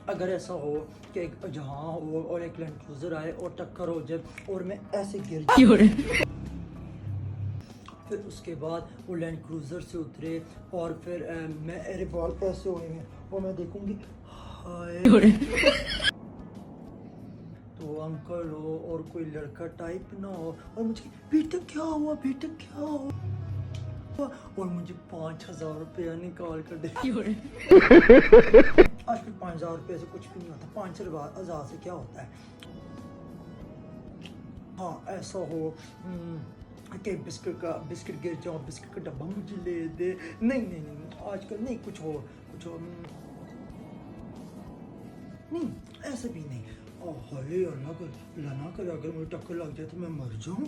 اگر ایسا ہو کہ ایک جہاں ہو اور ایک لینڈ کروزر آئے اور ٹکر ہو جائے اور میں ایسے گر جاؤں، پھر اس کے بعد وہ لینڈ کروزر سے اترے اور پھر میرے بال ایسے ہوئے ہیں اور میں دیکھوں گی ہائے تو انکل ہو اور کوئی لڑکا ٹائپ نہ ہو اور مجھے بیٹا کیا ہوا، بیٹا کیا ہوا، اور مجھے 5,000 روپیہ نکال کر دے۔ آج کل 5,000 روپے سے کچھ بھی نہیں ہوتا، 5,000 سے کیا ہوتا ہے۔ ہاں ایسا ہو کہ بسکٹ گر جاؤ، بسکٹ کا ڈبہ مجھے لے دے، نہیں آج کل نہیں، کچھ ہو نہیں، ایسا بھی نہیں۔ ہائے اللہ نہ کرے اگر مجھے ٹکر لگ جائے تو میں مر جاؤں،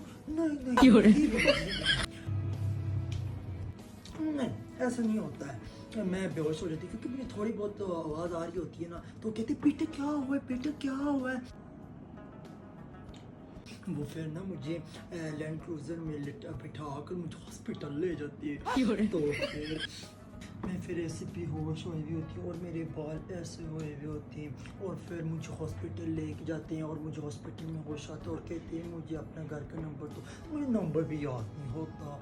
نہیں ایسا نہیں ہوتا ہے۔ میں بے ہوش ہو جاتی کیونکہ مجھے تھوڑی بہت آواز آ رہی ہوتی ہے نا، تو کہتے بیٹا کیا ہوا ہے، بیٹا کیا ہوا ہے۔ وہ پھر نا مجھے لینڈ کروزر میں بٹھا کر مجھے ہاسپٹل لے جاتی ہے، تو پھر میں پھر ایسے بھی ہوش ہوئی ہوئی ہوتی ہوں اور میرے بال ایسے ہوئے ہوئے ہوتے ہیں اور پھر مجھے ہاسپٹل لے کے جاتے ہیں اور مجھے ہاسپٹل میں ہوش آتا ہے اور کہتے ہیں مجھے اپنا گھر کا نمبر دو، مجھے نمبر بھی یاد نہیں ہوتا۔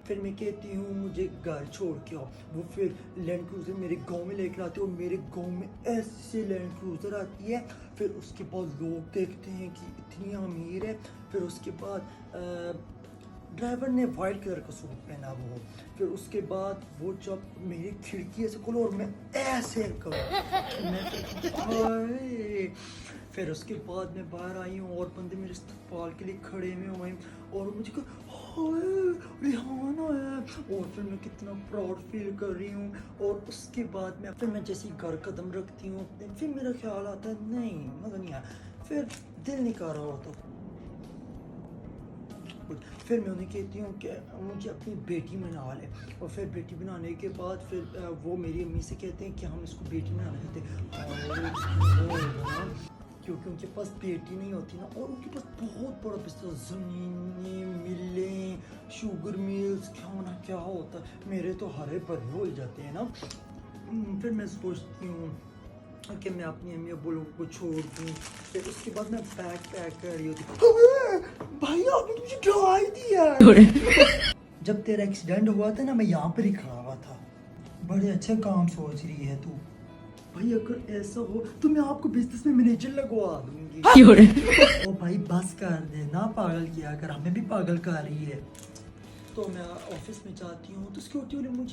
پھر میں کہتی ہوں مجھے گھر چھوڑ کے آؤ، وہ پھر لینڈ کروزر میرے گاؤں میں لے کر آتے ہیں اور میرے گاؤں میں ایسے لینڈ کروزر آتی ہے، پھر اس کے بعد لوگ دیکھتے ہیں کہ اتنی امیر ہے، پھر اس کے بعد ڈرائیور نے وائٹ کلر کا سوٹ پہنا ہوا، پھر اس کے بعد وہ جب میری کھڑکی ایسے کھولو اور میں ایسے کروں، پھر اس کے بعد میں باہر آئی ہوں اور بندے میرے استقبال کے لیے کھڑے ہوئے ہیں اور مجھے کہا ریحان آیا ہے، اور پھر میں کتنا پراؤڈ فیل کر رہی ہوں، اور اس کے بعد میں جیسے گھر قدم رکھتی ہوں پھر میرا خیال آتا ہے نہیں مزہ نہیں آیا، پھر دل نہیں کر رہا ہوتا، پھر میں انہیں کہتی ہوں کہ مجھے اپنی بیٹی بنا لے، اور پھر بیٹی بنانے کے بعد پھر وہ میری امی سے کہتے ہیں کہ ہم اس کو بیٹی بنانا چاہتے ہیں، کیونکہ ان کے پاس بیٹی نہیں ہوتی نا، اور ان کے پاس بہت بڑا بزنس، زمینیں، ملیں، شوگر میلز، کیا ہوتا ہے، میرے تو ہرے بھرے ہو جاتے ہیں نا۔ پھر میں سوچتی ہوں کہ میں اپنی امی ابو لوگوں کو چھوڑ دوں، پھر اس کے بعد میں پیک کر رہی ہوتی، بھائی آپ نے مجھے ڈرا ہی دیا۔ جب تیرا ایکسیڈنٹ ہوا تھا نا میں یہاں پر ہی کھڑا ہوا تھا، بڑے اچھے کام سوچ رہی ہے تو، بھائی اگر ایسا ہو تو میں آپ کو بزنس میں مینیجر لگوا دوں گی۔ او بھائی بس کر دے نا، پاگل کیا کر، ہمیں بھی پاگل کر رہی ہے۔ تو میں آفس میں جاتی ہوں تو سیکورٹی والے مجھے